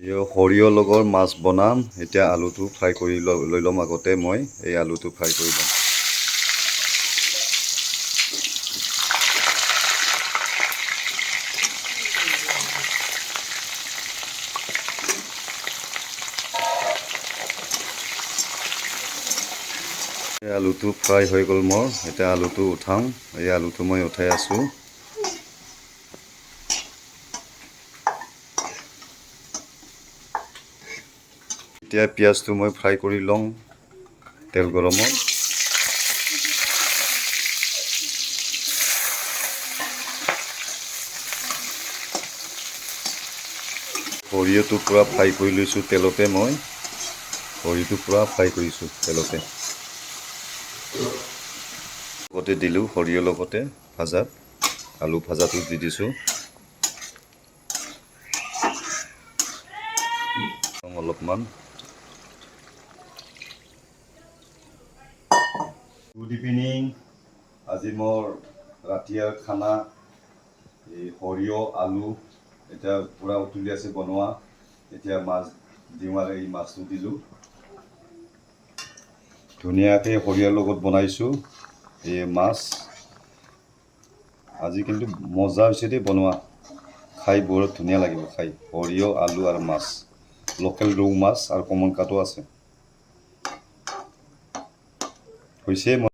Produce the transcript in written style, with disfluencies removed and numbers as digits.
সৰিয়হ লগৰ মাছ বনাম। এতিয়া আলুটো ফ্ৰাই কৰি লৈ ল'ম। আগতে মই এই আলুটো ফ্ৰাই কৰি ল'ম। এই আলুটো ফ্ৰাই হৈ গ'ল মোৰ। এতিয়া আলুটো উঠাম। এই আলুটো মই উঠাই আছোঁ। এতিয়া পিঁয়াজটো মই ফ্ৰাই কৰি লওঁ তেল গৰমত। সৰিয়হটো পূৰা ফ্ৰাই কৰি লৈছোঁ তেলতে। মই সৰিয়হটো পূৰা ফ্ৰাই কৰিছোঁ তেলতে। লগতে দিলোঁ সৰিয়হ লগতে ভাজাত আলু ভাজাটো দি দিছোঁ। অলপমান গুড ইভিনিং। আজি মোৰ ৰাতিৰ খানা এই সৰিয়হ আলু এতিয়া পূৰা উতলি আছে বনোৱা। এতিয়া মাছ দিওঁ আৰু এই মাছটো দিলোঁ। ধুনীয়াকৈ সৰিয়হৰ লগত বনাইছোঁ এই মাছ। আজি কিন্তু মজা হৈছে দেই বনোৱা। খাই বৰ ধুনীয়া লাগিব খাই। সৰিয়হ আলু আৰু মাছ, লোকেল ৰৌ মাছ আৰু কমন কাটো আছে হৈছে।